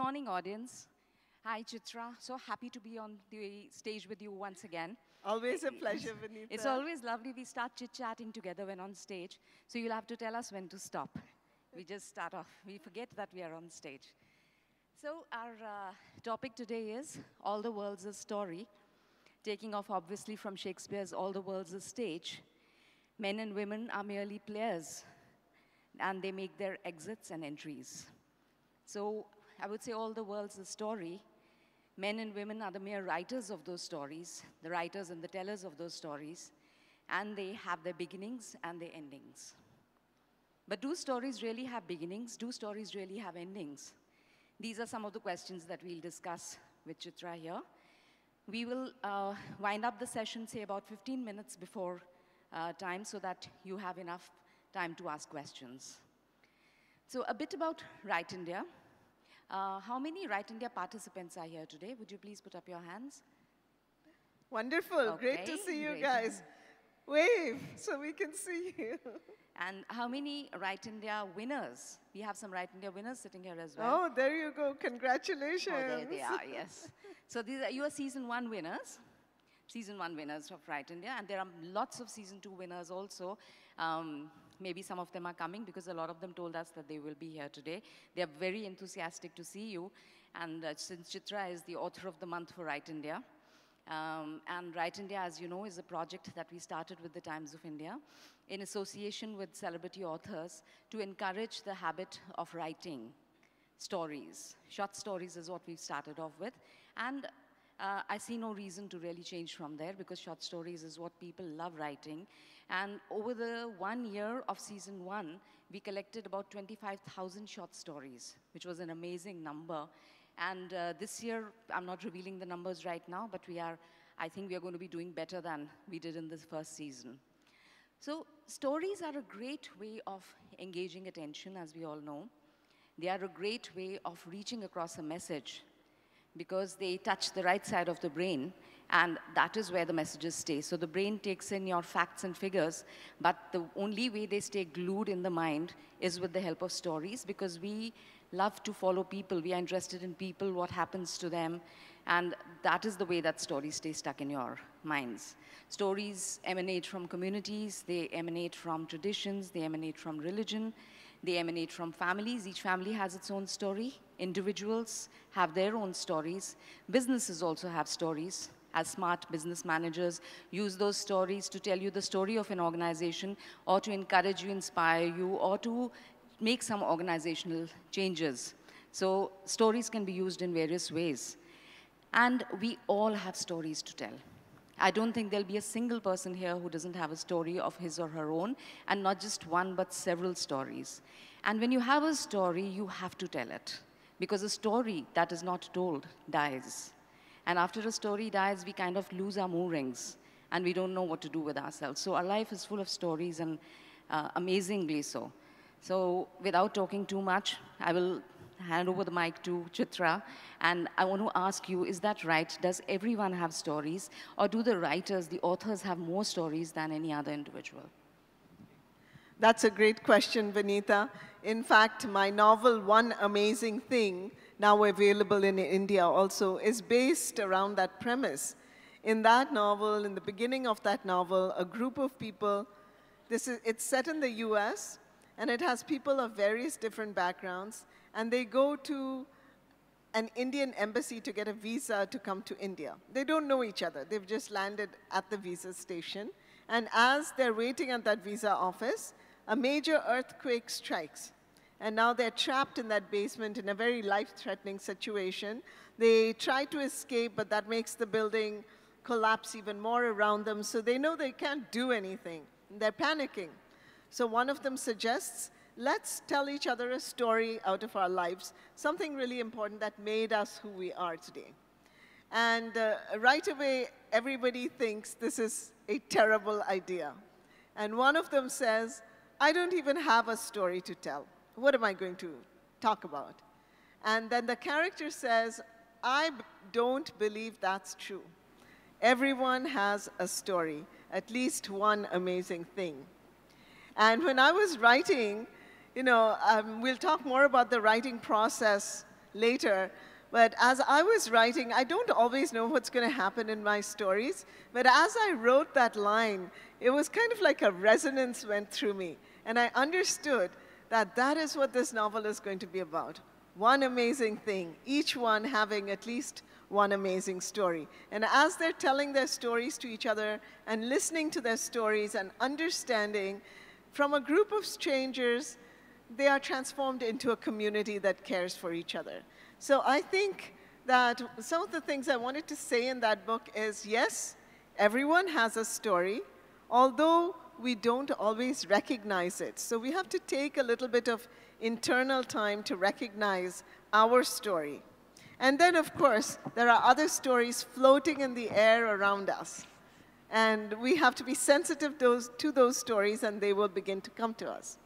morning, audience. Hi, Chitra. So happy to be on the stage with you once again. Always a pleasure, Vinita. It's always lovely. We start chit-chatting together when on stage, so you'll have to tell us when to stop. We just start off. We forget that we are on stage. So our topic today is All the World's a Story, taking off obviously from Shakespeare's All the World's a Stage. Men and women are merely players, and they make their exits and entries. So I would say all the world's a story. Men and women are the mere writers of those stories, the writers and the tellers of those stories, and they have their beginnings and their endings. But do stories really have beginnings? Do stories really have endings? These are some of the questions that we'll discuss with Chitra here. We will wind up the session, say, about 15 minutes before time so that you have enough time to ask questions. So a bit about Write India. How many Write India participants are here today? Would you please put up your hands? Wonderful. Okay, great to see you guys. Wave so we can see you. And how many Write India winners? We have some Write India winners sitting here as well. Oh, there you go. Congratulations. Oh, there they are, yes. So these are, you are season 1 winners. Season 1 winners of Write India. And there are lots of season 2 winners also. Maybe some of them are coming because a lot of them told us that they will be here today. They are very enthusiastic to see you. And since Chitra is the author of the month for Write India, and Write India, as you know, is a project that we started with the Times of India in association with celebrity authors to encourage the habit of writing stories. Short stories is what we've started off with. And I see no reason to really change from there because short stories is what people love writing. And over the 1 year of season 1, we collected about 25,000 short stories, which was an amazing number. And this year, I'm not revealing the numbers right now, but I think we are going to be doing better than we did in this first season. So stories are a great way of engaging attention, as we all know. They are a great way of reaching across a message because they touch the right side of the brain, and that is where the messages stay. So the brain takes in your facts and figures, but the only way they stay glued in the mind is with the help of stories, because we love to follow people. We are interested in people, what happens to them, and that is the way that stories stay stuck in your minds. Stories emanate from communities, they emanate from traditions, they emanate from religion, they emanate from families. Each family has its own story. Individuals have their own stories. Businesses also have stories. As smart business managers, use those stories to tell you the story of an organization, or to encourage you, inspire you, or to make some organizational changes. So stories can be used in various ways. And we all have stories to tell. I don't think there'll be a single person here who doesn't have a story of his or her own, and not just one, but several stories. And when you have a story, you have to tell it, because a story that is not told dies. And after a story dies, we kind of lose our moorings, and we don't know what to do with ourselves. So our life is full of stories, and amazingly so. So without talking too much, I will hand over the mic to Chitra, and I want to ask you, is that right? Does everyone have stories, or do the writers, the authors, have more stories than any other individual? That's a great question, Vinita. In fact, my novel, One Amazing Thing, now available in India also, is based around that premise. In that novel, in the beginning of that novel, a group of people, it's set in the US, and it has people of various different backgrounds, and they go to an Indian embassy to get a visa to come to India. They don't know each other. They've just landed at the visa station. And as they're waiting at that visa office, a major earthquake strikes. And now they're trapped in that basement in a very life-threatening situation. They try to escape, but that makes the building collapse even more around them. So they know they can't do anything. They're panicking. So one of them suggests, let's tell each other a story out of our lives, something really important that made us who we are today. And right away, everybody thinks this is a terrible idea. And one of them says, I don't even have a story to tell. What am I going to talk about? And then the character says, I don't believe that's true. Everyone has a story, at least one amazing thing. And when I was writing, we'll talk more about the writing process later. But as I was writing, I don't always know what's going to happen in my stories. But as I wrote that line, it was kind of like a resonance went through me. And I understood that that is what this novel is going to be about. One amazing thing, each one having at least one amazing story. And as they're telling their stories to each other and listening to their stories and understanding, from a group of strangers, they are transformed into a community that cares for each other. So I think that some of the things I wanted to say in that book is, yes, everyone has a story, although we don't always recognize it. So we have to take a little bit of internal time to recognize our story. And then, of course, there are other stories floating in the air around us. And we have to be sensitive to those stories, and they will begin to come to us.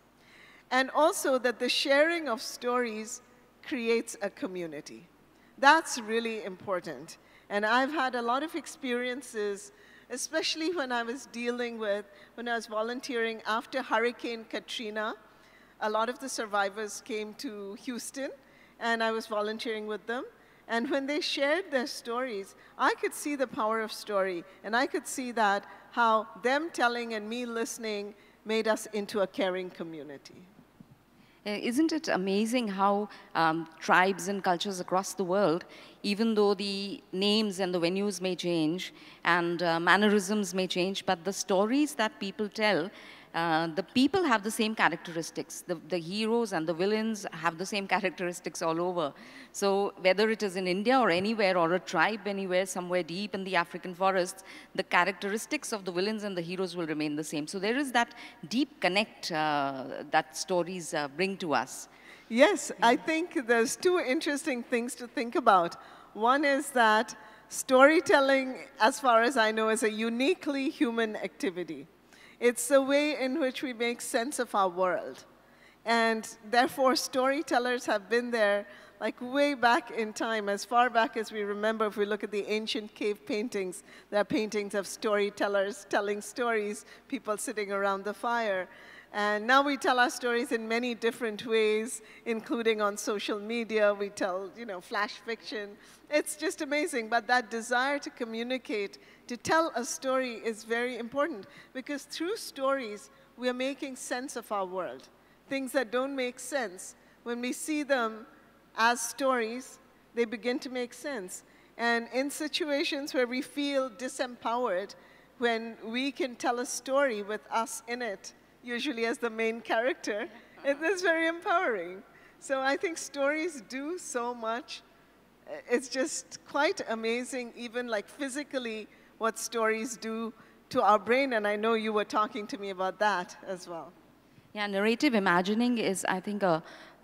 And also that the sharing of stories creates a community. That's really important. And I've had a lot of experiences, especially when I was volunteering after Hurricane Katrina. A lot of the survivors came to Houston, and I was volunteering with them. And when they shared their stories, I could see the power of story, and I could see that how them telling and me listening made us into a caring community. Isn't it amazing how tribes and cultures across the world, even though the names and the venues may change and mannerisms may change, but the stories that people tell, the people have the same characteristics. The heroes and the villains have the same characteristics all over. So whether it is in India or anywhere, or a tribe anywhere, somewhere deep in the African forests, the characteristics of the villains and the heroes will remain the same. So there is that deep connect that stories bring to us. Yes, I think there's two interesting things to think about. One is that storytelling, as far as I know, is a uniquely human activity. It's the way in which we make sense of our world. And therefore, storytellers have been there like way back in time, as far back as we remember. If we look at the ancient cave paintings, there are paintings of storytellers telling stories, people sitting around the fire. And now we tell our stories in many different ways, including on social media. We tell, flash fiction. It's just amazing. But that desire to communicate, to tell a story is very important, because through stories, we are making sense of our world. Things that don't make sense, when we see them as stories, they begin to make sense. And in situations where we feel disempowered, when we can tell a story with us in it, usually as the main character, it is very empowering. So I think stories do so much. It's just quite amazing, even like physically, what stories do to our brain. And I know you were talking to me about that as well. Yeah, narrative imagining is, I think,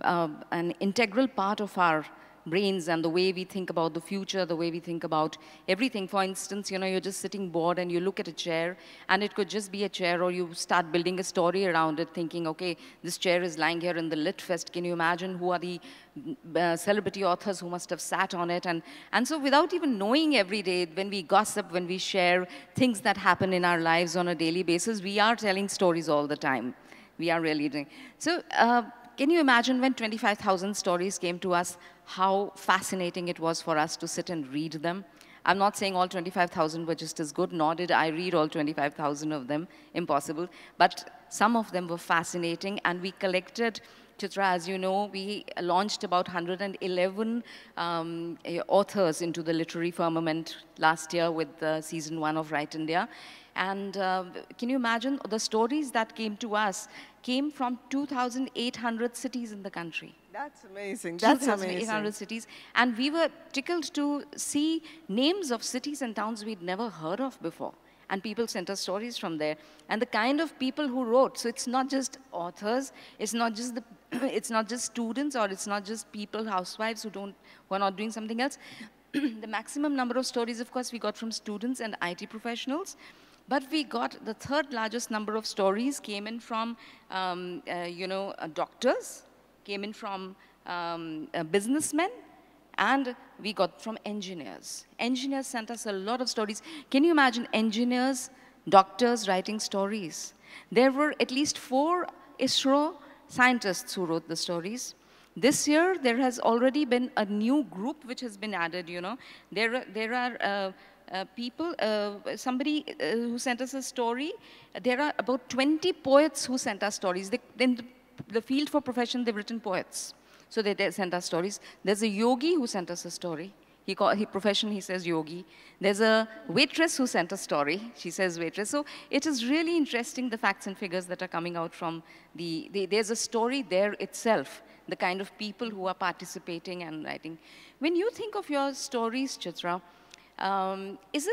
an integral part of our brains and the way we think about the future, the way we think about everything. For instance, you're just sitting bored and you look at a chair, and it could just be a chair, or you start building a story around it, thinking, okay, this chair is lying here in the LitFest. Can you imagine who are the celebrity authors who must have sat on it? And so without even knowing, every day, when we gossip, when we share things that happen in our lives on a daily basis, we are telling stories all the time. We are really doing. So can you imagine when 25,000 stories came to us, how fascinating it was for us to sit and read them? I'm not saying all 25,000 were just as good, nor did I read all 25,000 of them, impossible. But some of them were fascinating, and we collected, Chitra, as you know, we launched about 111 authors into the literary firmament last year with season 1 of Write India. And can you imagine, the stories that came to us came from 2,800 cities in the country. That's amazing. That's amazing. 2,800 cities. And we were tickled to see names of cities and towns we'd never heard of before. And people sent us stories from there. And the kind of people who wrote, so it's not just authors, it's not just it's not just students, or it's not just people, housewives who are not doing something else. The maximum number of stories, of course, we got from students and IT professionals. But we got the third largest number of stories came in from, doctors, came in from businessmen, and we got from engineers. Engineers sent us a lot of stories. Can you imagine engineers, doctors writing stories? There were at least 4 ISRO scientists who wrote the stories. This year, there has already been a new group which has been added, you know. There are people, somebody who sent us a story. There are about 20 poets who sent us stories. In the field for profession, they've written poets. So they sent us stories. There's a yogi who sent us a story. He says yogi. There's a waitress who sent a story. She says waitress. So it is really interesting, the facts and figures that are coming out from there's a story there itself, the kind of people who are participating and writing. When you think of your stories, Chitra, is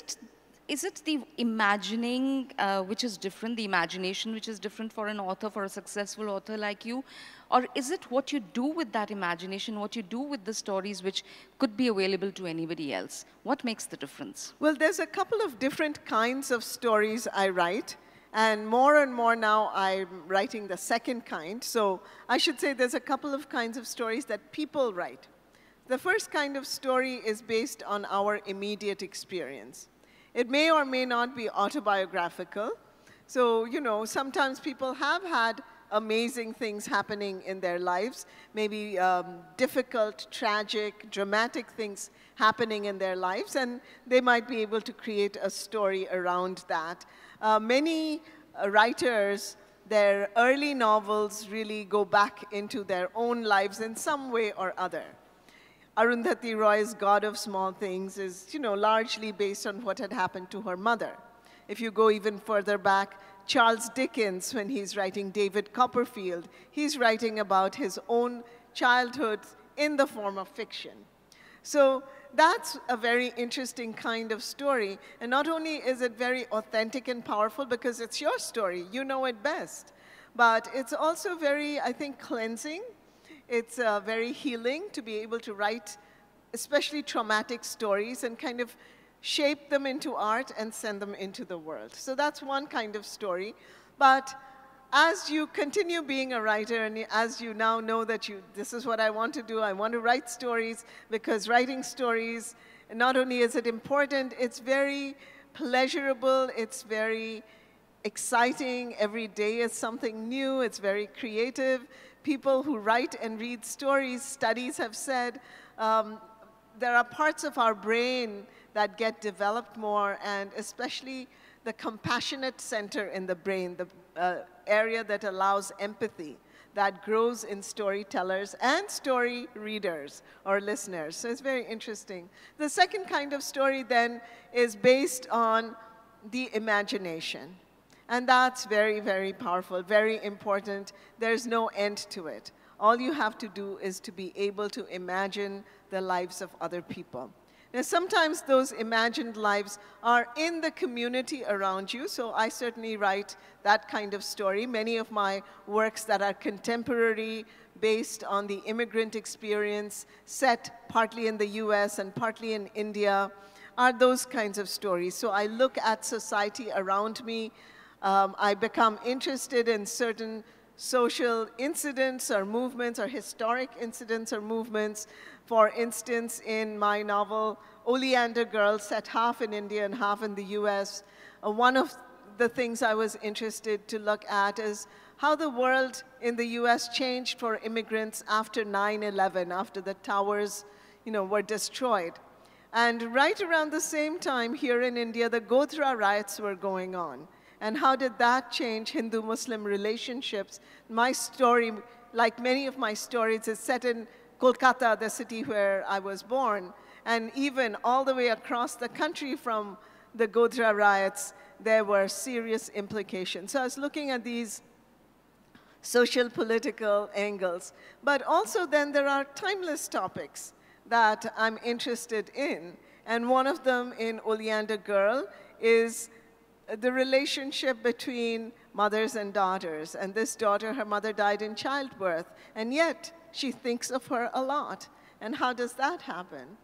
it the imagining which is different, the imagination which is different for an author, for a successful author like you? Or is it what you do with that imagination, what you do with the stories which could be available to anybody else? What makes the difference? Well, there's a couple of different kinds of stories I write. And more now, I'm writing the second kind. So I should say there's a couple of kinds of stories that people write. The first kind of story is based on our immediate experience. It may or may not be autobiographical. So, you know, sometimes people have had amazing things happening in their lives, maybe difficult, tragic, dramatic things happening in their lives, and they might be able to create a story around that. Many writers, their early novels really go back into their own lives in some way or other. Arundhati Roy's God of Small Things is, you know, largely based on what had happened to her mother. If you go even further back, Charles Dickens, when he's writing David Copperfield, he's writing about his own childhood in the form of fiction. So that's a very interesting kind of story. And not only is it very authentic and powerful because it's your story, you know it best, but it's also very, I think, cleansing. It's very healing to be able to write especially traumatic stories and kind of shape them into art and send them into the world. So that's one kind of story. But as you continue being a writer and as you now know that this is what I want to do, I want to write stories, because writing stories, not only is it important, it's very pleasurable, it's very exciting. Every day is something new, it's very creative. People who write and read stories, studies have said, there are parts of our brain that get developed more, and especially the compassionate center in the brain, the area that allows empathy, that grows in storytellers and story readers or listeners. So it's very interesting. The second kind of story then is based on the imagination. And that's very, very powerful, very important. There's no end to it. All you have to do is to be able to imagine the lives of other people. Now, sometimes those imagined lives are in the community around you, so I certainly write that kind of story. Many of my works that are contemporary, based on the immigrant experience, set partly in the US and partly in India, are those kinds of stories. So I look at society around me. I become interested in certain social incidents or movements or historic incidents or movements. For instance, in my novel, Oleander Girl, set half in India and half in the US, one of the things I was interested to look at is how the world in the US changed for immigrants after 9/11, after the towers, were destroyed. And right around the same time here in India, the Godhra riots were going on. And how did that change Hindu-Muslim relationships? My story, like many of my stories, is set in Kolkata, the city where I was born. And even all the way across the country from the Godhra riots, there were serious implications. So I was looking at these social, political angles. But also then there are timeless topics that I'm interested in. And one of them in Oleander Girl is the relationship between mothers and daughters. And this daughter, her mother died in childbirth, and yet she thinks of her a lot. And how does that happen?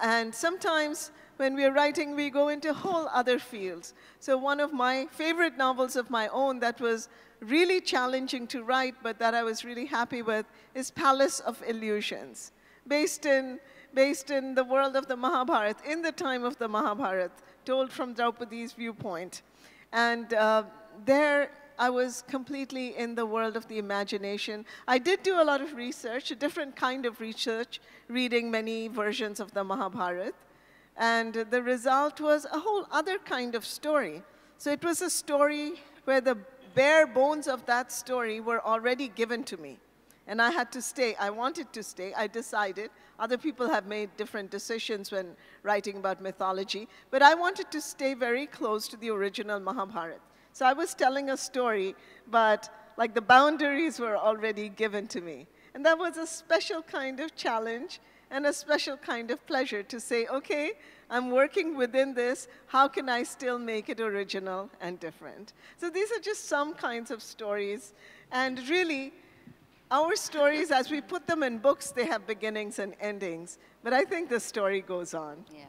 And sometimes when we're writing, we go into whole other fields. So one of my favorite novels of my own that was really challenging to write, but that I was really happy with, is Palace of Illusions, based in the world of the Mahabharata, in the time of the Mahabharata, told from Draupadi's viewpoint. And there I was completely in the world of the imagination. I did do a lot of research, a different kind of research, reading many versions of the Mahabharata. And the result was a whole other kind of story. So it was a story where the bare bones of that story were already given to me. And I had to stay. I wanted to stay. I decided. Other people have made different decisions when writing about mythology. But I wanted to stay very close to the original Mahabharata. So I was telling a story, but like the boundaries were already given to me. And that was a special kind of challenge and a special kind of pleasure to say, okay, I'm working within this. How can I still make it original and different? So these are just some kinds of stories. And really, our stories, as we put them in books, they have beginnings and endings. But I think the story goes on. Yeah.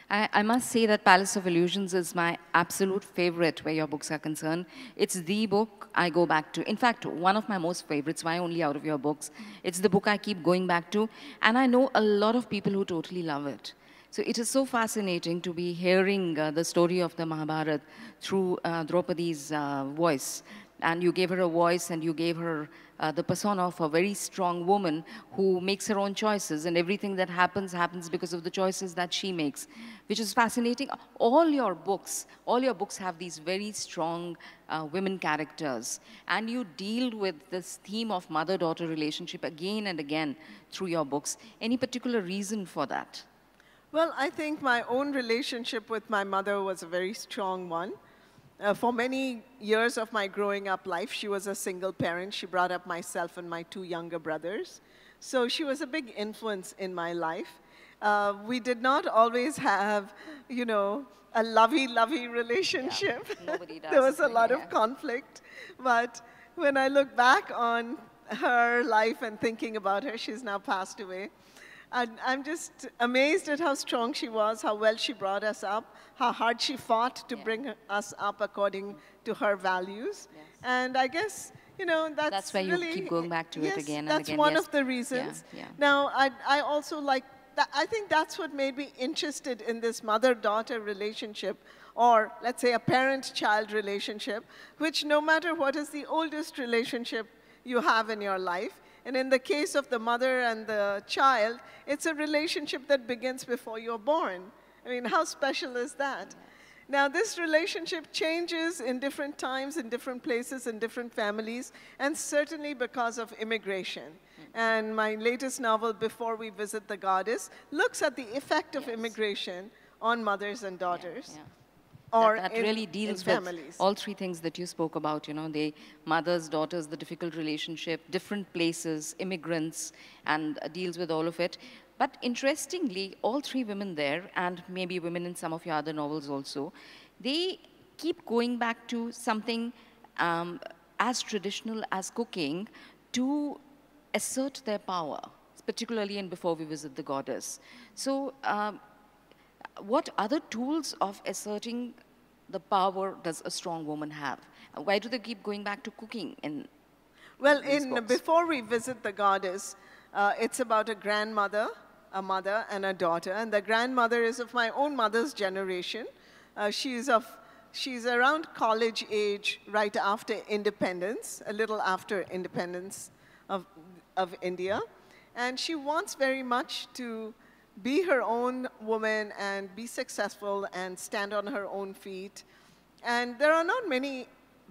I must say that Palace of Illusions is my absolute favorite where your books are concerned. It's the book I go back to. In fact, one of my most favorites, why only out of your books. It's the book I keep going back to. And I know a lot of people who totally love it. So it is so fascinating to be hearing the story of the Mahabharata through Draupadi's voice. And you gave her a voice and you gave her the persona of a very strong woman who makes her own choices, and everything that happens because of the choices that she makes, which is fascinating. All your books have these very strong women characters, and you deal with this theme of mother-daughter relationship again and again through your books. Any particular reason for that? Well, I think my own relationship with my mother was a very strong one. For many years of my growing up life, she was a single parent. She brought up myself and my two younger brothers. So she was a big influence in my life. We did not always have, you know, a lovey-lovey relationship. Yeah, nobody does. There was a lot of conflict. But when I look back on her life and thinking about her, she's now passed away. I'm just amazed at how strong she was, how well she brought us up, how hard she fought to bring us up according to her values. Yes. And I guess, you know, that's why really, you keep going back to it again and that's again. one of the reasons. Yeah. Now, I also like, I think that's what made me interested in this mother-daughter relationship, or let's say a parent-child relationship, which no matter what is the oldest relationship you have in your life, and in the case of the mother and the child, it's a relationship that begins before you're born. I mean, how special is that? Now, this relationship changes in different times, in different places, in different families, and certainly because of immigration. And my latest novel, Before We Visit the Goddess, looks at the effect of immigration on mothers and daughters. Or that really deals with all three things that you spoke about, you know, the mothers, daughters, the difficult relationship, different places, immigrants, and deals with all of it. But interestingly, all three women there, and maybe women in some of your other novels also, they keep going back to something as traditional as cooking to assert their power, particularly in Before We Visit the Goddess. So what other tools of asserting the power does a strong woman have? Why do they keep going back to cooking Well, in books? Before We Visit the Goddess, it's about a grandmother, a mother, and a daughter. And the grandmother is of my own mother's generation. She's around college age right after independence, a little after independence of India. And she wants very much to be her own woman and be successful and stand on her own feet. And there are not many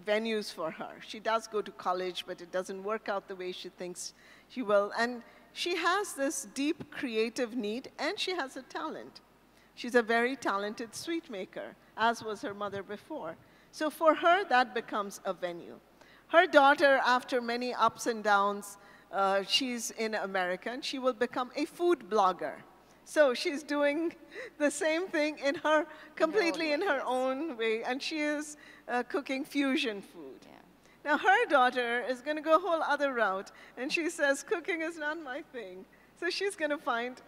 venues for her. She does go to college, but it doesn't work out the way she thinks she will. And she has this deep creative need, and she has a talent. She's a very talented sweet maker, as was her mother before. So for her, that becomes a venue. Her daughter, after many ups and downs, she's in America, and she will become a food blogger. So she's doing the same thing completely in her own way, and she is cooking fusion food. Yeah. Now her daughter is going to go a whole other route, and she says, cooking is not my thing. So she's going to find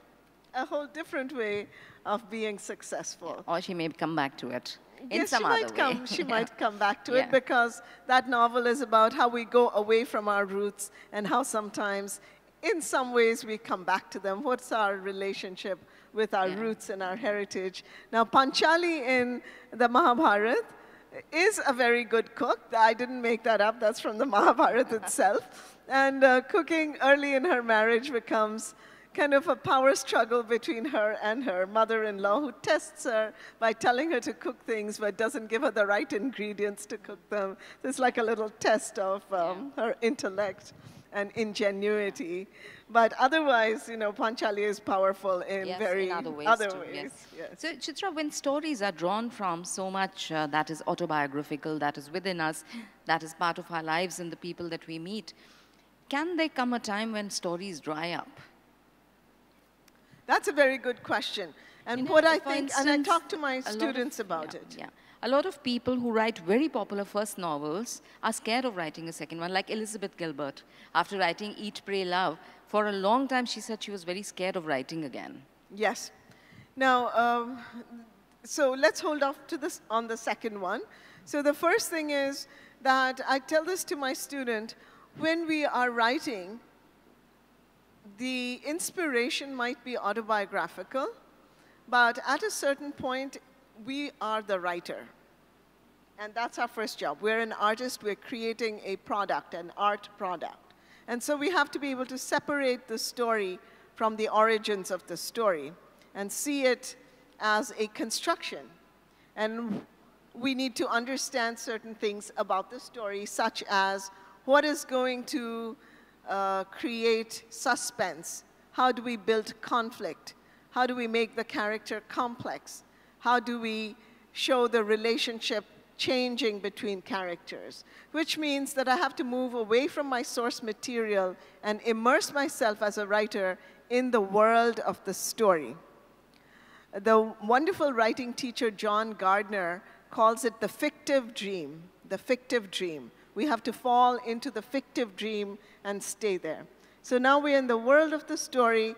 a whole different way of being successful. Yeah. Or she may come back to it in yes, some other way. She might come back to it, because that novel is about how we go away from our roots and how sometimes in some ways we come back to them. What's our relationship with our roots and our heritage? Now, Panchali in the Mahabharata is a very good cook. I didn't make that up. That's from the Mahabharata itself. And cooking early in her marriage becomes kind of a power struggle between her and her mother-in-law, who tests her by telling her to cook things but doesn't give her the right ingredients to cook them. So it's like a little test of her intellect and ingenuity. But otherwise, Panchali is powerful in in other ways. Yes. So, Chitra, when stories are drawn from so much that is autobiographical, that is within us, that is part of our lives and the people that we meet, can there come a time when stories dry up? That's a very good question. And what I think, and I talk to my students about it. Yeah. A lot of people who write very popular first novels are scared of writing a second one, like Elizabeth Gilbert. After writing Eat, Pray, Love, for a long time she said she was very scared of writing again. Yes. Now, so let's hold off to this on the second one. So the first thing is that I tell this to my student, when we are writing, the inspiration might be autobiographical, but at a certain point, we are the writer. And that's our first job. We're an artist. We're creating a product, an art product. And so we have to be able to separate the story from the origins of the story and see it as a construction. And we need to understand certain things about the story, such as what is going to create suspense? How do we build conflict? How do we make the character complex? How do we show the relationship changing between characters? Which means that I have to move away from my source material and immerse myself as a writer in the world of the story. The wonderful writing teacher John Gardner calls it the fictive dream, the fictive dream. We have to fall into the fictive dream and stay there. So now we're in the world of the story,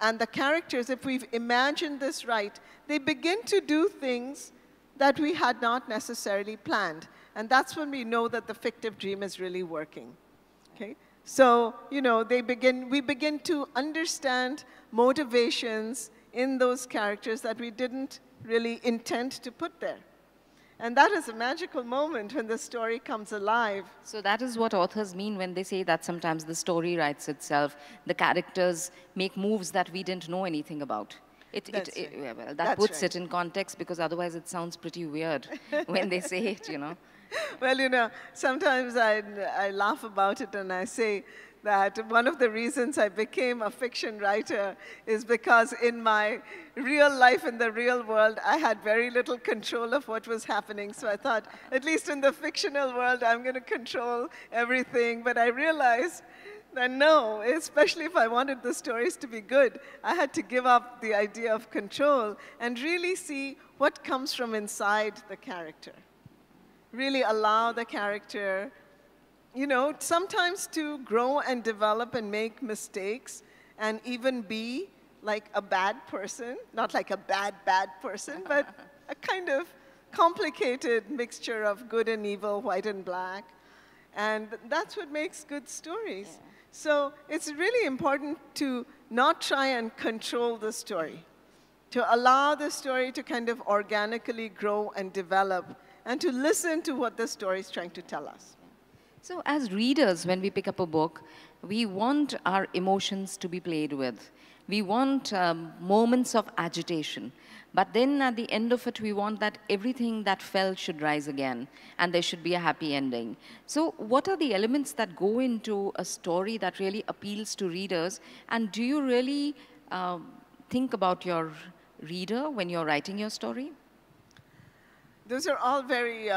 and the characters, if we've imagined this right, they begin to do things that we had not necessarily planned. And that's when we know that the fictive dream is really working. Okay? So, we begin to understand motivations in those characters that we didn't really intend to put there. And that is a magical moment when the story comes alive. So that is what authors mean when they say that sometimes the story writes itself. The characters make moves that we didn't know anything about. That puts it in context, because otherwise it sounds pretty weird when they say it, Well, sometimes I laugh about it and I say that one of the reasons I became a fiction writer is because in my real life, in the real world, I had very little control of what was happening. So I thought, at least in the fictional world, I'm going to control everything. But I realized that no, especially if I wanted the stories to be good, I had to give up the idea of control and really see what comes from inside the character. Really allow the character, sometimes to grow and develop and make mistakes and even be like a bad person, not like a bad person, but a kind of complicated mixture of good and evil, white and black. And that's what makes good stories. Yeah. So it's really important to not try and control the story, to allow the story to kind of organically grow and develop, and to listen to what the story is trying to tell us. So as readers, when we pick up a book, we want our emotions to be played with. We want moments of agitation. But then at the end of it, we want that everything that fell should rise again, and there should be a happy ending. So what are the elements that go into a story that really appeals to readers? And do you really think about your reader when you're writing your story? Those are all very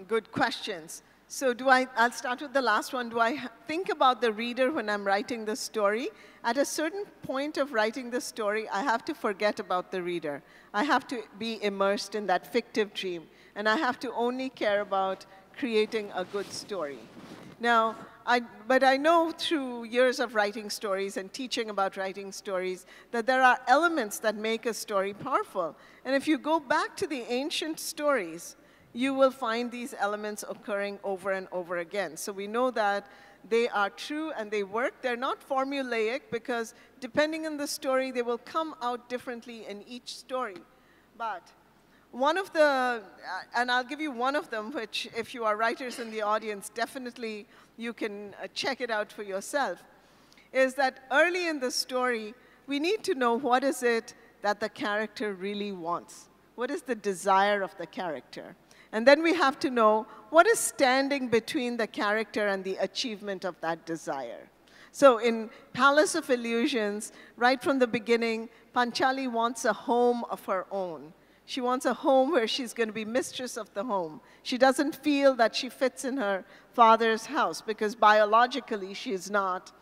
good questions. So I'll start with the last one. Do I think about the reader when I'm writing the story? At a certain point of writing the story, I have to forget about the reader. I have to be immersed in that fictive dream, and I have to only care about creating a good story. Now, but I know through years of writing stories and teaching about writing stories that there are elements that make a story powerful. And if you go back to the ancient stories, you will find these elements occurring over and over again. So we know that they are true and they work. They're not formulaic, because depending on the story, they will come out differently in each story. But one of the, and I'll give you one of them, which if you are writers in the audience, definitely you can check it out for yourself, is that early in the story, we need to know what is it that the character really wants. What is the desire of the character? And then we have to know what is standing between the character and the achievement of that desire. So in Palace of Illusions, right from the beginning, Panchali wants a home of her own. She wants a home where she's going to be mistress of the home. She doesn't feel that she fits in her father's house because biologically she is not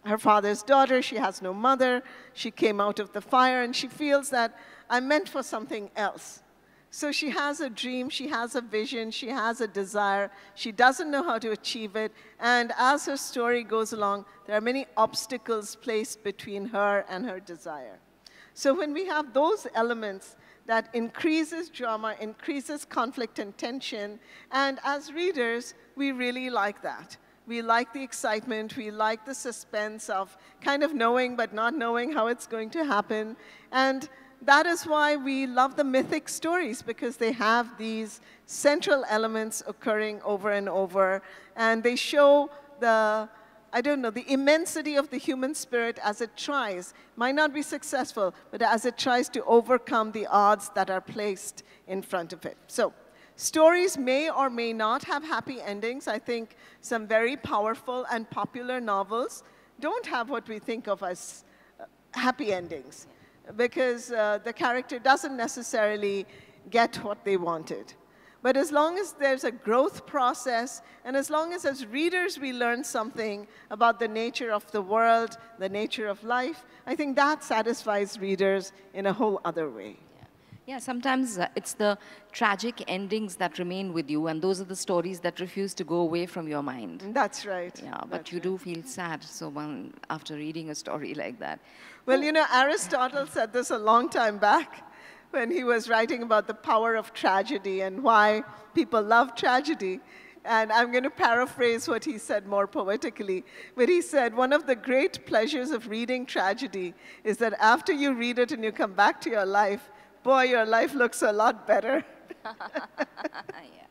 her father's daughter. She has no mother. She came out of the fire, and she feels that I'm meant for something else. So she has a dream, she has a vision, she has a desire. She doesn't know how to achieve it. And as her story goes along, there are many obstacles placed between her and her desire. So when we have those elements, that increases drama, increases conflict and tension, and as readers, we really like that. We like the excitement, we like the suspense of kind of knowing but not knowing how it's going to happen. And that is why we love the mythic stories, because they have these central elements occurring over and over, and they show the, I don't know, the immensity of the human spirit as it tries. Might not be successful, but as it tries to overcome the odds that are placed in front of it. So, stories may or may not have happy endings. I think some very powerful and popular novels don't have what we think of as happy endings, because the character doesn't necessarily get what they wanted. But as long as there's a growth process, and as long as readers we learn something about the nature of the world, the nature of life, I think that satisfies readers in a whole other way. Yeah, sometimes it's the tragic endings that remain with you, and those are the stories that refuse to go away from your mind. That's right. Yeah, but you do feel sad after reading a story like that. Well, you know, Aristotle said this a long time back when he was writing about the power of tragedy and why people love tragedy. And I'm going to paraphrase what he said more poetically. But he said, one of the great pleasures of reading tragedy is that after you read it and you come back to your life, boy, your life looks a lot better. Yeah.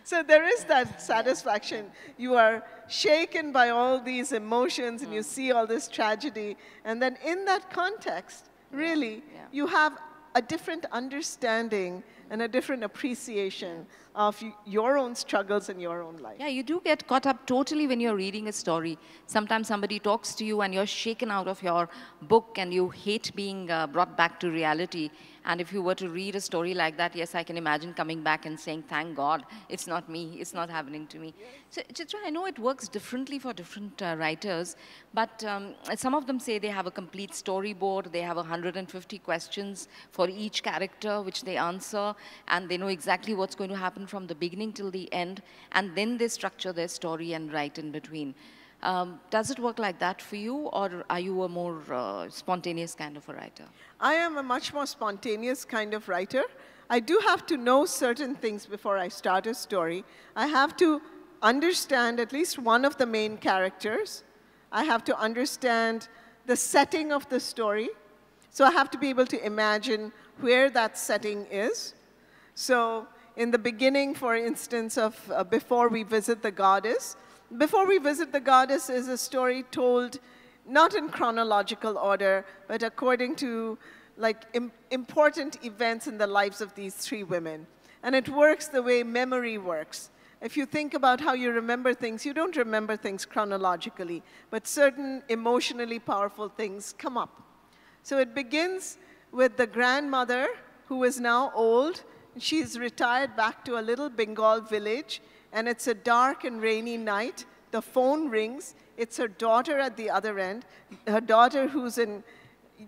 So there is that satisfaction. You are shaken by all these emotions and you see all this tragedy. And then in that context, really, you have a different understanding and a different appreciation of your own struggles in your own life. Yeah, you do get caught up totally when you're reading a story. Sometimes somebody talks to you and you're shaken out of your book and you hate being brought back to reality. And if you were to read a story like that, yes, I can imagine coming back and saying, thank God, it's not me, it's not happening to me. So, Chitra, I know it works differently for different writers, but some of them say they have a complete storyboard, they have 150 questions for each character, which they answer, and they know exactly what's going to happen from the beginning till the end, and then they structure their story and write in between. Does it work like that for you, or are you a more spontaneous kind of a writer? I am a much more spontaneous kind of writer. I do have to know certain things before I start a story. I have to understand at least one of the main characters. I have to understand the setting of the story. So I have to be able to imagine where that setting is. So in the beginning, for instance, of Before We Visit the Goddess, Before We Visit the Goddess is a story told not in chronological order, but according to important events in the lives of these three women. And it works the way memory works. If you think about how you remember things, you don't remember things chronologically, but certain emotionally powerful things come up. So it begins with the grandmother, who is now old. She's retired back to a little Bengal village, and it's a dark and rainy night. The phone rings. It's her daughter at the other end, her daughter who's in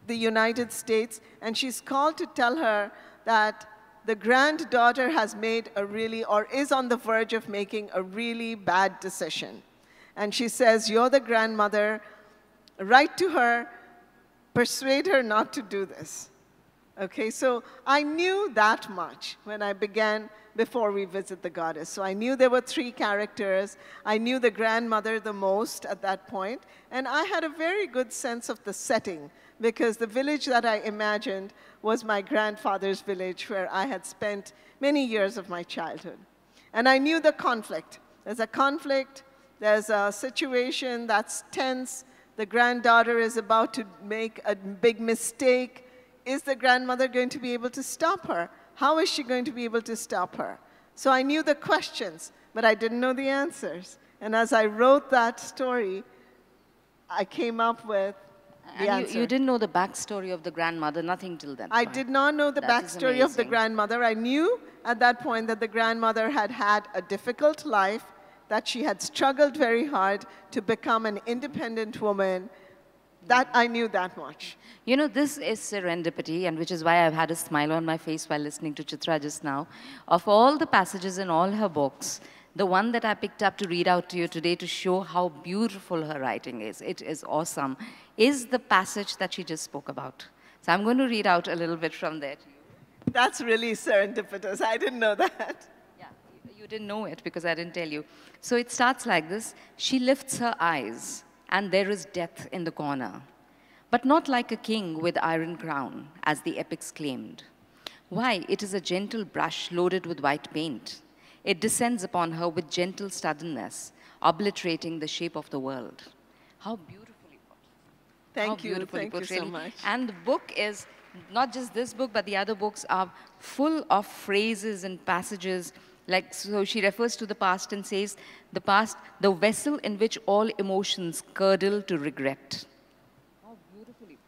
the United States, and she's called to tell her that the granddaughter has made a really, or is on the verge of making a really bad decision. And she says, you're the grandmother, write to her, persuade her not to do this. Okay, so I knew that much when I began before we visit the goddess. So I knew there were 3 characters. I knew the grandmother the most at that point, and I had a very good sense of the setting because the village that I imagined was my grandfather's village where I had spent many years of my childhood. And I knew the conflict. There's a conflict, there's a situation that's tense, the granddaughter is about to make a big mistake. Is the grandmother going to be able to stop her? How is she going to be able to stop her? So I knew the questions, but I didn't know the answers. And as I wrote that story, I came up with the answer. You didn't know the backstory of the grandmother, nothing till then. I did not know the backstory of the grandmother. I knew at that point that the grandmother had had a difficult life, that she had struggled very hard to become an independent woman. That I knew that much. You know, this is serendipity, and which is why I've had a smile on my face while listening to Chitra just now. Of all the passages in all her books, the one that I picked up to read out to you today to show how beautiful her writing is, it is awesome, is the passage that she just spoke about. So I'm going to read out a little bit from there to you. That's really serendipitous. I didn't know that. Yeah, you didn't know it because I didn't tell you. So it starts like this. She lifts her eyes, and there is death in the corner, but not like a king with iron crown, as the epics claimed. Why, it is a gentle brush loaded with white paint. It descends upon her with gentle suddenness, obliterating the shape of the world. How beautifully put. Thank you so much. And the book is, not just this book, but the other books are full of phrases and passages. Like, so she refers to the past and says, the past, the vessel in which all emotions curdle to regret. How beautifully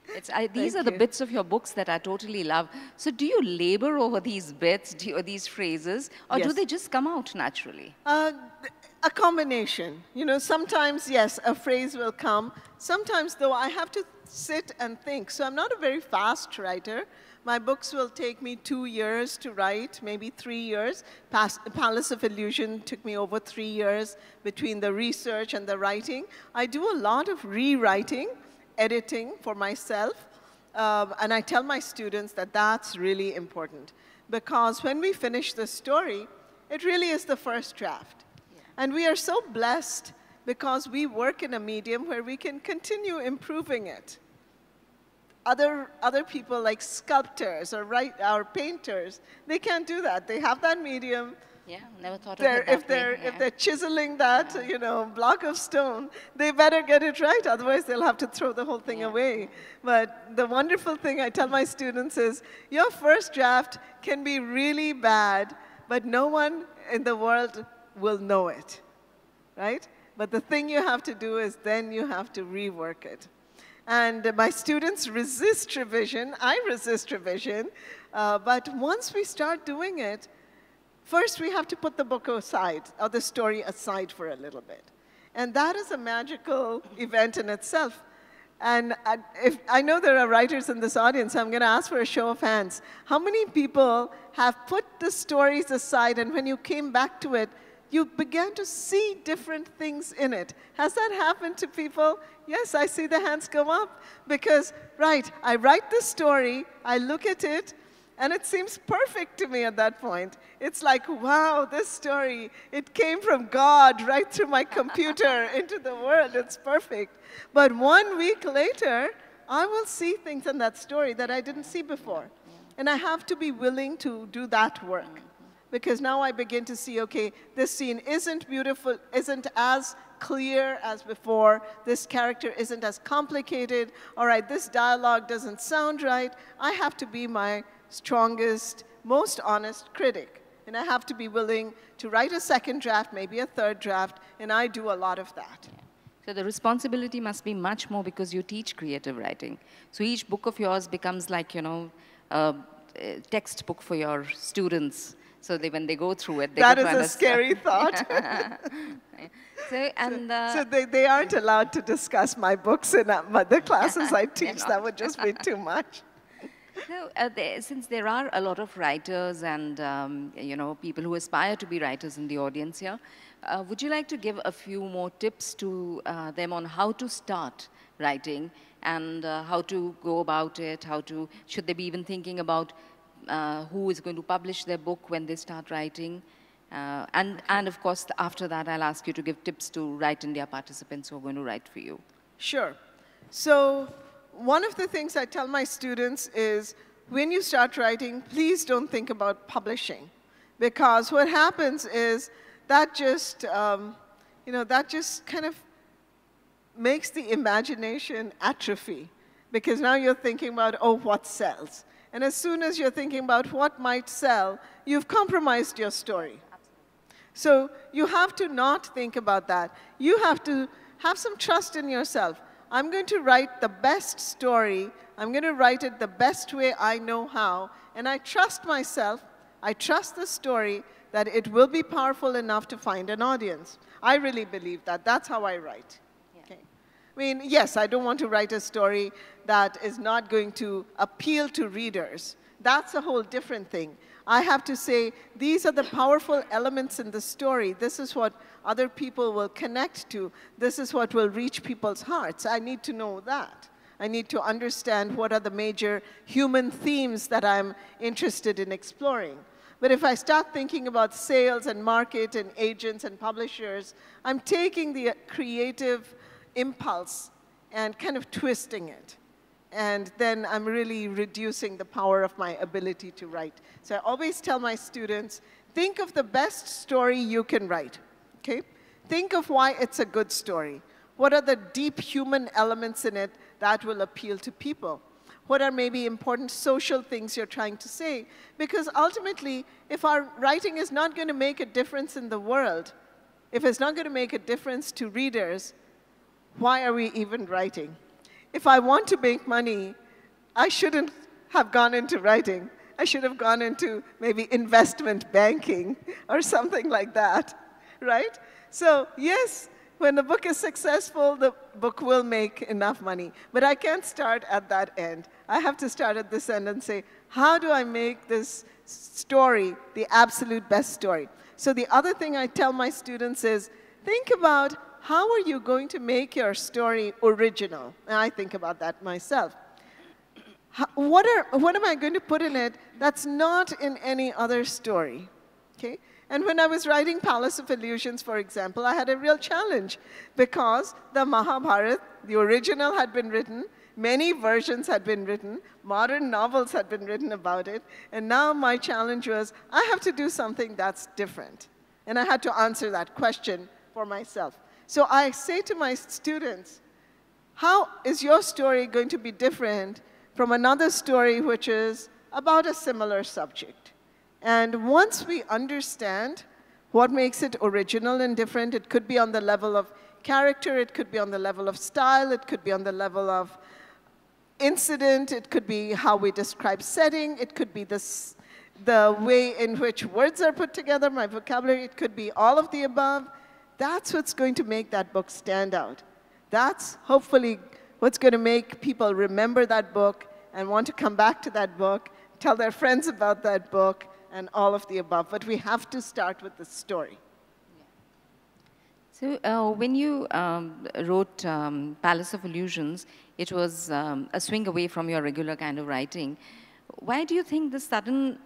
put. These are the bits of your books that I totally love. So do you labor over these bits, or these phrases, or do they just come out naturally? A combination. You know, sometimes, yes, a phrase will come. Sometimes, though, I have to sit and think. So I'm not a very fast writer. My books will take me 2 years to write, maybe 3 years. Palace of Illusion took me over 3 years between the research and the writing. I do a lot of rewriting, editing for myself, and I tell my students that that's really important because when we finish the story, it really is the first draft. Yeah. And we are so blessed because we work in a medium where we can continue improving it. Other people like sculptors or painters, they can't do that. They have that medium. Yeah, never thought of it that way. If they're chiseling that, you know, block of stone, they better get it right. Otherwise, they'll have to throw the whole thing away. But the wonderful thing I tell my students is, your first draft can be really bad, but no one in the world will know it, right? But the thing you have to do is then you have to rework it. And my students resist revision. I resist revision. But once we start doing it, first we have to put the book aside, or the story aside for a little bit. And that is a magical event in itself. And if I know there are writers in this audience, I'm going to ask for a show of hands. How many people have put the stories aside, and when you came back to it, you began to see different things in it? Has that happened to people? Yes, I see the hands go up. Because, right, I write the story, I look at it, and it seems perfect to me at that point. It's like, wow, this story, it came from God right through my computer into the world. It's perfect. But 1 week later, I will see things in that story that I didn't see before. And I have to be willing to do that work. Because now I begin to see, okay, this scene isn't beautiful, isn't as clear as before, this character isn't as complicated, all right, this dialogue doesn't sound right. I have to be my strongest, most honest critic. And I have to be willing to write a second draft, maybe a third draft, and I do a lot of that. So the responsibility must be much more because you teach creative writing. So each book of yours becomes like, you know, a textbook for your students. So when they go through it, they that is a scary thought. So they aren't allowed to discuss my books in the classes I teach. That would just be too much. So, since there are a lot of writers and you know, people who aspire to be writers in the audience here, would you like to give a few more tips to them on how to start writing, and how to go about it, should they be even thinking about who is going to publish their book when they start writing. And of course, after that, I'll ask you to give tips to Write India participants who are going to write for you. Sure. So one of the things I tell my students is, when you start writing, please don't think about publishing. Because what happens is that just, that just kind of makes the imagination atrophy. Because now you're thinking about, oh, what sells? And as soon as you're thinking about what might sell, you've compromised your story. So you have to not think about that. You have to have some trust in yourself. I'm going to write the best story. I'm going to write it the best way I know how. And I trust myself. I trust the story that it will be powerful enough to find an audience. I really believe that. That's how I write. Yeah. Okay. I mean, yes, I don't want to write a story that is not going to appeal to readers. That's a whole different thing. I have to say, these are the powerful elements in the story. This is what other people will connect to. This is what will reach people's hearts. I need to know that. I need to understand what are the major human themes that I'm interested in exploring. But if I start thinking about sales and market and agents and publishers, I'm taking the creative impulse and kind of twisting it. And then I'm really reducing the power of my ability to write. So I always tell my students, think of the best story you can write, okay? Think of why it's a good story. What are the deep human elements in it that will appeal to people? What are maybe important social things you're trying to say? Because ultimately, if our writing is not going to make a difference in the world, if it's not going to make a difference to readers, why are we even writing? If I want to make money, I shouldn't have gone into writing. I should have gone into maybe investment banking or something like that, right? So yes, when the book is successful, the book will make enough money. But I can't start at that end. I have to start at this end and say, how do I make this story the absolute best story? So the other thing I tell my students is, think about, how are you going to make your story original? And I think about that myself. What am I going to put in it that's not in any other story? Okay? And when I was writing Palace of Illusions, for example, I had a real challenge because the Mahabharata, the original, had been written, many versions had been written, modern novels had been written about it, and now my challenge was, I have to do something that's different. And I had to answer that question for myself. So I say to my students, how is your story going to be different from another story which is about a similar subject? And once we understand what makes it original and different, it could be on the level of character, it could be on the level of style, it could be on the level of incident, it could be how we describe setting, it could be the way in which words are put together, my vocabulary, it could be all of the above. That's what's going to make that book stand out. That's hopefully what's going to make people remember that book and want to come back to that book, tell their friends about that book, and all of the above. But we have to start with the story. So when you wrote Palace of Illusions, it was a swing away from your regular kind of writing. Why do you think the sudden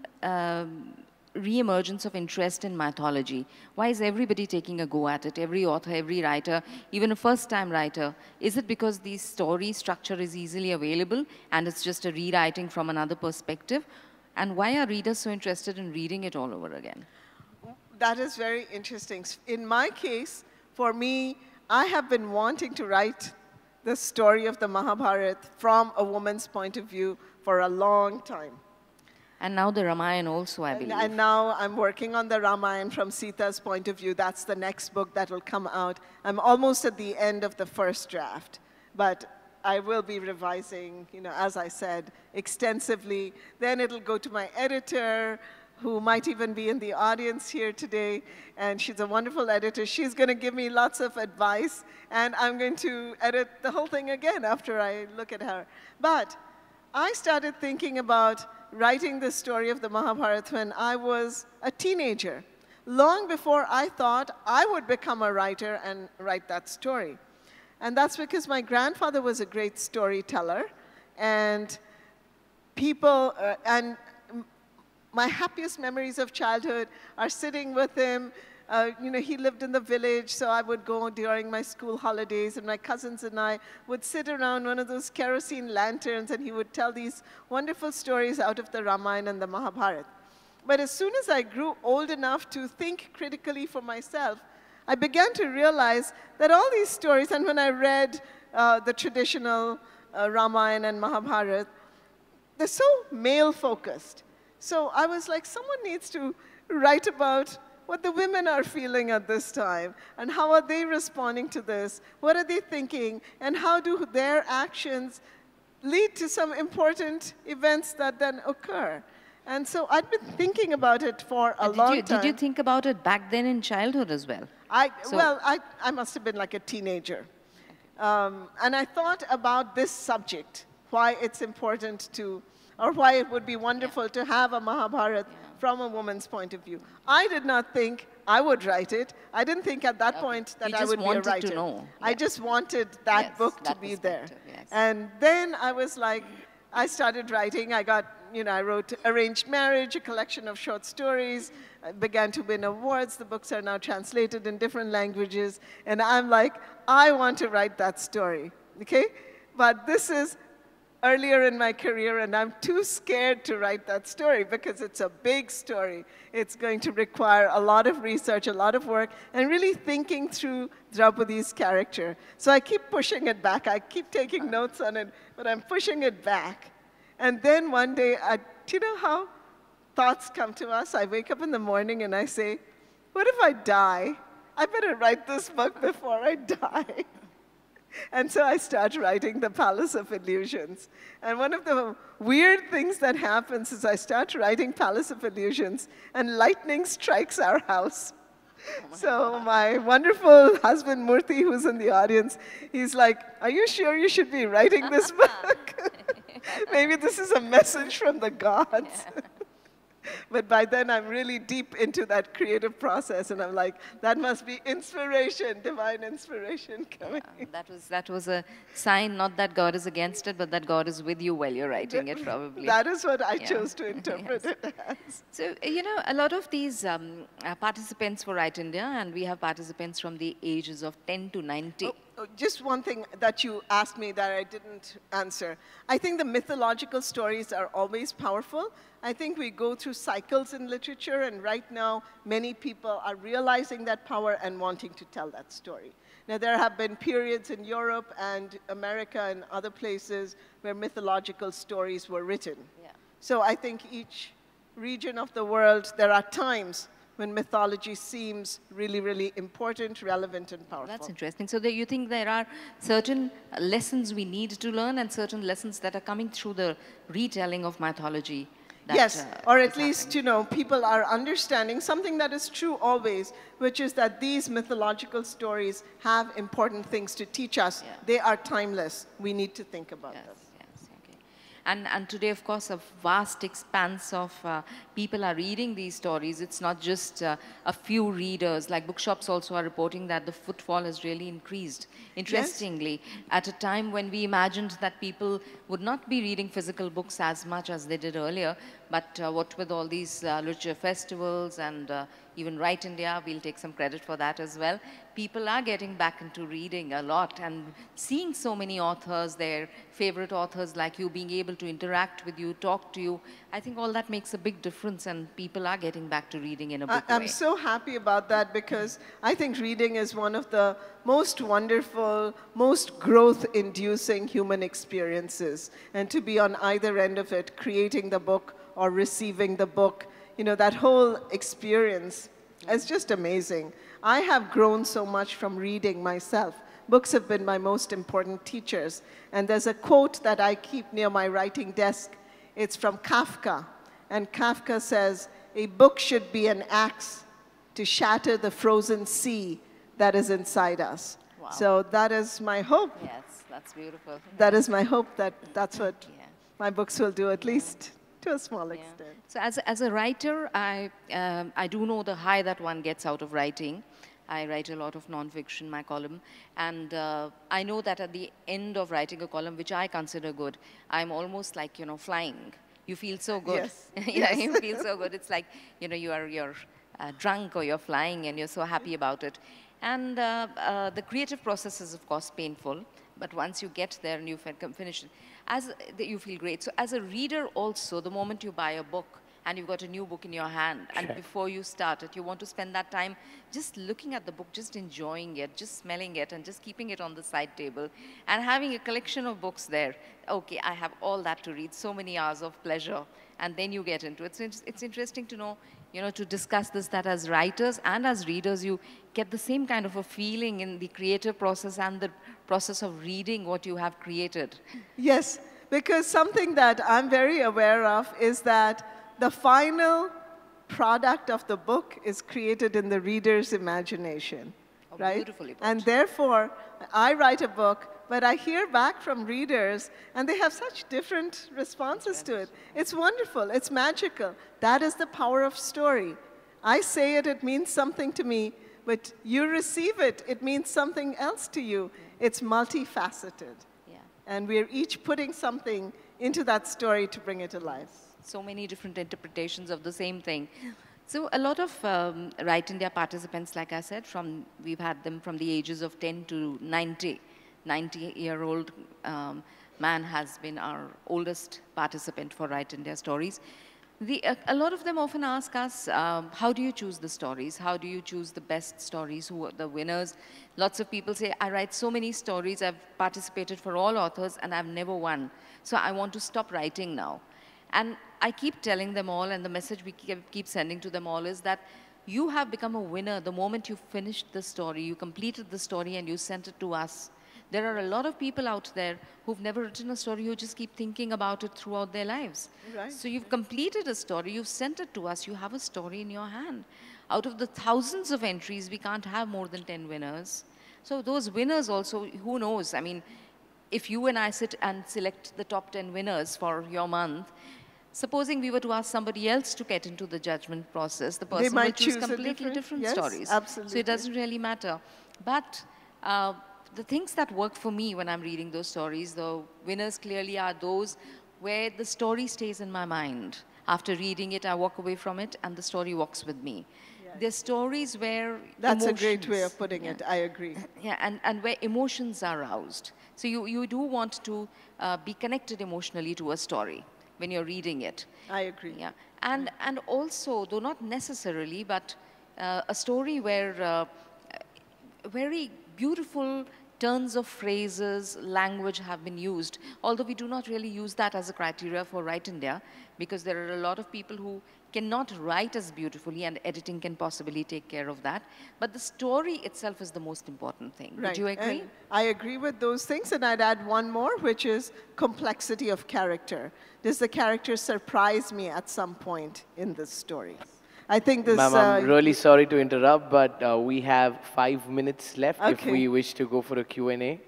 re-emergence of interest in mythology? Why is everybody taking a go at it? Every author, every writer, even a first-time writer. Is it because the story structure is easily available and it's just a rewriting from another perspective? And why are readers so interested in reading it all over again? That is very interesting. In my case, for me, I have been wanting to write the story of the Mahabharata from a woman's point of view for a long time. And now the Ramayana also, I believe. And now I'm working on the Ramayana from Sita's point of view. That's the next book that will come out. I'm almost at the end of the first draft. But I will be revising, as I said, extensively. Then it'll go to my editor, who might even be in the audience here today. And she's a wonderful editor. She's going to give me lots of advice. And I'm going to edit the whole thing again after I look at her. But I started thinking about writing the story of the Mahabharata when I was a teenager, long before I thought I would become a writer and write that story. And that's because my grandfather was a great storyteller, and my happiest memories of childhood are sitting with him. He lived in the village, so I would go during my school holidays, and my cousins and I would sit around one of those kerosene lanterns, and he would tell these wonderful stories out of the Ramayana and the Mahabharata. But as soon as I grew old enough to think critically for myself, I began to realize that all these stories, and when I read the traditional Ramayana and Mahabharata, they're so male-focused. So I was like, someone needs to write about what the women are feeling at this time, and how are they responding to this? What are they thinking? And how do their actions lead to some important events that then occur? And so I'd been thinking about it for a long time. Did you think about it back then in childhood as well? I must have been like a teenager. And I thought about this subject, why it's important to, or why it would be wonderful to have a Mahabharata from a woman's point of view. I did not think I would write it. I didn't think at that point that I would be a writer. To know. I just wanted that book to be there. Yes. And then I was like, I started writing. I wrote Arranged Marriage, a collection of short stories. I began to win awards. The books are now translated in different languages. And I'm like, I want to write that story, okay? But this is earlier in my career, and I'm too scared to write that story because it's a big story. It's going to require a lot of research, a lot of work, and really thinking through Draupadi's character. So I keep pushing it back. I keep taking notes on it, but I'm pushing it back. And then one day, do you know how thoughts come to us? I wake up in the morning and I say, what if I die? I better write this book before I die. And so I start writing The Palace of Illusions. And one of the weird things that happens is I start writing Palace of Illusions, and lightning strikes our house. So my wonderful husband, Murthy, who's in the audience, he's like, are you sure you should be writing this book? Maybe this is a message from the gods. But by then, I'm really deep into that creative process, and I'm like, that must be inspiration, divine inspiration coming. That was a sign, not that God is against it, but that God is with you while you're writing it, probably. That is what I chose to interpret it as. So, a lot of these participants were Write India, and we have participants from the ages of 10 to 90. Just one thing that you asked me that I didn't answer. I think the mythological stories are always powerful. I think we go through cycles in literature, and right now, many people are realizing that power and wanting to tell that story. Now, there have been periods in Europe and America and other places where mythological stories were written. Yeah. So I think each region of the world, there are times when mythology seems really, really important, relevant, and powerful. That's interesting. So you think there are certain lessons we need to learn and certain lessons that are coming through the retelling of mythology? Yes, or at least, people are understanding something that is true always, which is that these mythological stories have important things to teach us. Yeah. They are timeless. We need to think about them. And today, of course, a vast expanse of people are reading these stories. It's not just a few readers. Like bookshops also are reporting that the footfall has really increased. Interestingly, at a time when we imagined that people would not be reading physical books as much as they did earlier, but what with all these literature festivals and even Write India, we'll take some credit for that as well. People are getting back into reading a lot and seeing so many authors, their favorite authors like you, being able to interact with you, talk to you. I think all that makes a big difference, and people are getting back to reading in a big way. I'm so happy about that, because I think reading is one of the most wonderful, most growth-inducing human experiences. And to be on either end of it, creating the book or receiving the book, that whole experience is just amazing. I have grown so much from reading myself. Books have been my most important teachers. And there's a quote that I keep near my writing desk. It's from Kafka. And Kafka says, "A book should be an axe to shatter the frozen sea that is inside us." Wow. So that is my hope. Yes, that's beautiful. That is my hope that that's what my books will do, at least to a small extent. So as a writer, I do know the high that one gets out of writing. I write a lot of non-fiction, my column. And I know that at the end of writing a column, which I consider good, I'm almost like, flying. You feel so good. Yes. Yeah, Yes. you feel so good. It's like, you're drunk or you're flying and you're so happy about it. And the creative process is, of course, painful. But once you get there and you finish it, you feel great. So as a reader also, the moment you buy a book and you've got a new book in your hand, and before you start it, you want to spend that time just looking at the book, just enjoying it, just smelling it, and just keeping it on the side table, and having a collection of books there. Okay, I have all that to read, so many hours of pleasure, and then you get into it. So it's interesting to know, to discuss this, that as writers and as readers, you get the same kind of a feeling in the creative process and the process of reading what you have created. Yes, because something that I'm very aware of is that the final product of the book is created in the reader's imagination, right? Beautifully put. And therefore, I write a book, but I hear back from readers, and they have such different responses to it. It's wonderful. It's magical. That is the power of story. I say it, it means something to me, but you receive it, it means something else to you. It's multifaceted. Yeah. And we're each putting something into that story to bring it alive. So many different interpretations of the same thing. So a lot of Right India participants, like I said, we've had them from the ages of 10 to 90. 90-year-old man has been our oldest participant for Right India Stories. A lot of them often ask us, how do you choose the stories? How do you choose the best stories? Who are the winners? Lots of people say, I write so many stories, I've participated for all authors, and I've never won. So I want to stop writing now. And I keep telling them all, and the message we keep sending to them all is that you have become a winner the moment you finished the story, you completed the story, and you sent it to us. There are a lot of people out there who've never written a story, who just keep thinking about it throughout their lives. Right. So you've completed a story, you've sent it to us, you have a story in your hand. Out of the thousands of entries, we can't have more than 10 winners. So those winners also, who knows? I mean, if you and I sit and select the top 10 winners for your month, supposing we were to ask somebody else to get into the judgment process, the person will choose completely different yes, stories. Absolutely. So it doesn't really matter. But the things that work for me when I'm reading those stories, the winners clearly are those where the story stays in my mind. After reading it, I walk away from it, and the story walks with me. Yes. There's stories where That's emotions, a great way of putting it. I agree. Yeah, and where emotions are roused. So you do want to be connected emotionally to a story when you're reading it. I agree. Yeah, and also, though not necessarily, but a story where very beautiful turns of phrases, language have been used, although we do not really use that as a criteria for Right India, because there are a lot of people who cannot write as beautifully, and editing can possibly take care of that. But the story itself is the most important thing. Right. Would you agree? And I agree with those things, and I'd add one more, which is complexity of character. Does the character surprise me at some point in the story? I think this... Ma'am, I'm really sorry to interrupt, but we have 5 minutes left if Okay. we wish to go for a Q&A.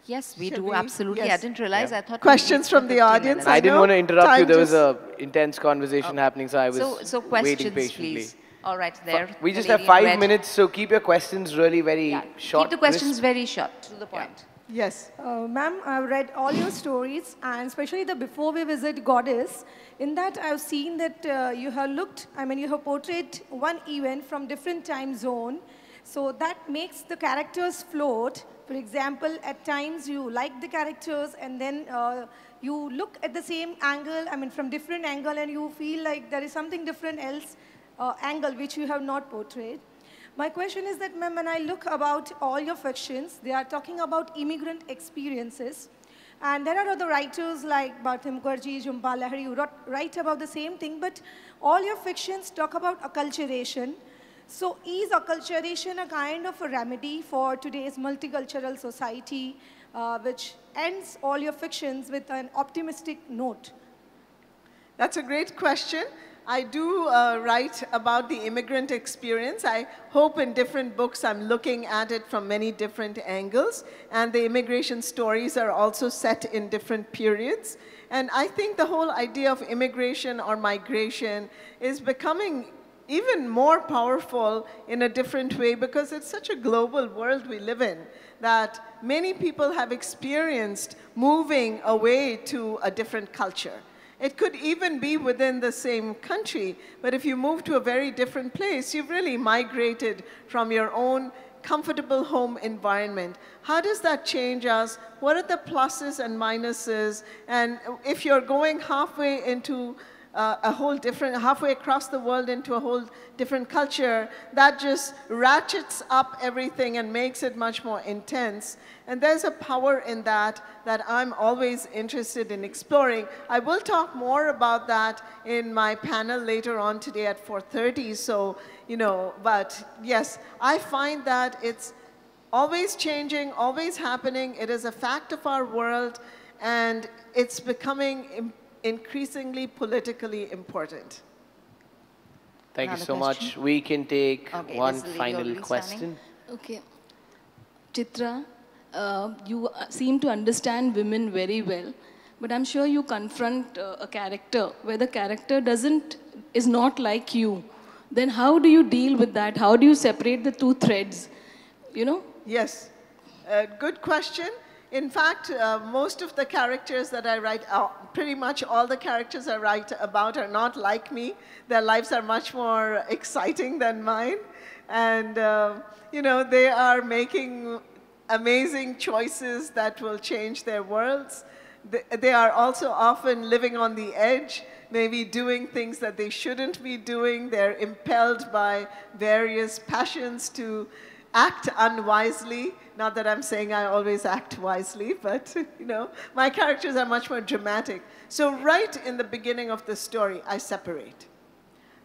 Yes, we Shall do, we? absolutely. Yes. I didn't realize. Yeah. I thought Questions from the audience? I didn't know want to interrupt you. time There was just- an intense conversation happening, so I was So waiting questions, patiently. please. All right, there. We the just have lady in 5 red. minutes, so keep your questions really very Yeah. short. Keep the questions crisp. very short, to the point. Yes. Ma'am, I've read all your stories, and especially the Before We Visit Goddess. In that, I've seen that you have portrayed one event from different time zone. So that makes the characters float. For example, at times you like the characters, and then you look at the same angle, from different angle, and you feel like there is something different else angle which you have not portrayed. My question is that, ma'am, when I look about all your fictions, they are talking about immigrant experiences. And there are other writers like Bharti Mukherjee, Jhumpa Lahiri, who write about the same thing, but all your fictions talk about acculturation. So is acculturation a kind of a remedy for today's multicultural society, which ends all your fictions with an optimistic note? That's a great question. I do write about the immigrant experience. I hope in different books I'm looking at it from many different angles. And the immigration stories are also set in different periods. And I think the whole idea of immigration or migration is becoming even more powerful in a different way because it's such a global world we live in that many people have experienced moving away to a different culture. It could even be within the same country, but if you move to a very different place, you've really migrated from your own comfortable home environment. How does that change us? What are the pluses and minuses? And if you're going halfway into halfway across the world into a whole different culture, that just ratchets up everything and makes it much more intense. And there's a power in that I'm always interested in exploring. I will talk more about that in my panel later on today at 4:30. So, but yes, I find that it's always changing, always happening. It is a fact of our world, and it's becoming increasingly politically important. Thank you Another so question? much. We can take one there's a lady final already question. Okay. Chitra, you seem to understand women very well, but I'm sure you confront a character where the character is not like you. Then how do you deal with that? How do you separate the two threads? Yes, good question. In fact, most of the characters that I write, pretty much all the characters I write about are not like me. Their lives are much more exciting than mine. And, they are making amazing choices that will change their worlds. They are also often living on the edge, maybe doing things that they shouldn't be doing. They're impelled by various passions to act unwisely. Not that I'm saying I always act wisely, but my characters are much more dramatic. So right in the beginning of the story, I separate.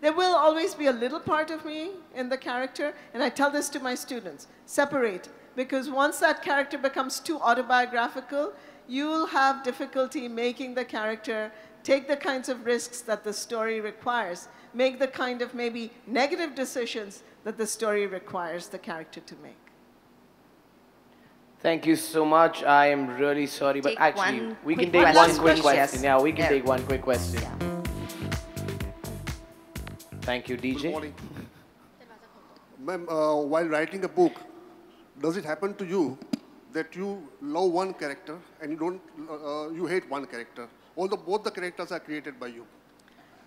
There will always be a little part of me in the character, and I tell this to my students, separate, because once that character becomes too autobiographical, you'll have difficulty making the character take the kinds of risks that the story requires, make the kind of maybe negative decisions that the story requires the character to make. Thank you so much. I am really sorry, but Take actually, one we can quick take question. one quick Yes. question. Yeah, we can Yeah. take one quick question. Yeah. Thank you, Good DJ. morning. Ma'am, while writing a book, does it happen to you that you love one character and you hate one character, although both the characters are created by you?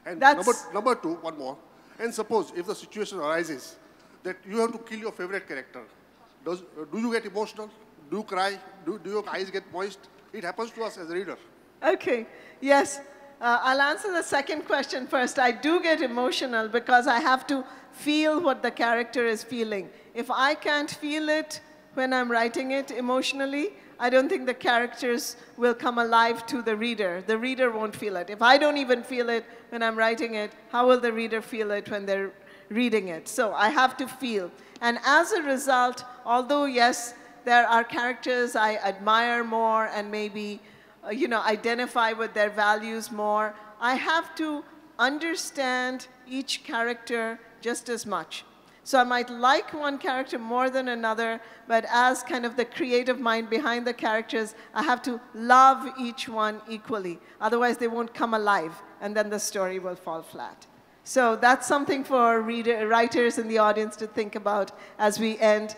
And number two, one more. And suppose if the situation arises that you have to kill your favorite character, do you get emotional? Do you cry? Do your eyes get moist? It happens to us as a reader. Okay, yes. I'll answer the second question first. I do get emotional because I have to feel what the character is feeling. If I can't feel it when I'm writing it emotionally, I don't think the characters will come alive to the reader. The reader won't feel it. If I don't even feel it when I'm writing it, how will the reader feel it when they're reading it? So I have to feel. And as a result, although yes, there are characters I admire more and maybe identify with their values more, I have to understand each character just as much. So I might like one character more than another, but as kind of the creative mind behind the characters, I have to love each one equally. Otherwise, they won't come alive, and then the story will fall flat. So that's something for writers in the audience to think about as we end.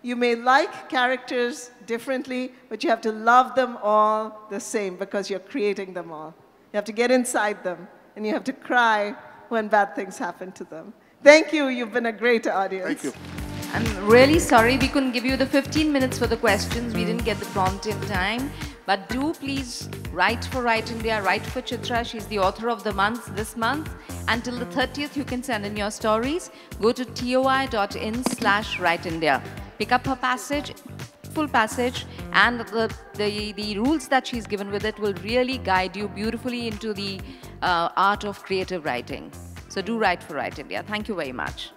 You may like characters differently, but you have to love them all the same because you're creating them all. You have to get inside them, and you have to cry when bad things happen to them. Thank you. You've been a great audience. Thank you. I'm really sorry we couldn't give you the 15 minutes for the questions. We didn't get the prompt in time. But do please write for Write India, write for Chitra. She's the author of the month this month. Until the 30th, you can send in your stories. Go to toi.in/WriteIndia. Pick up her passage, full passage, and the rules that she's given with it will really guide you beautifully into the art of creative writing. So do write for Write India. Thank you very much.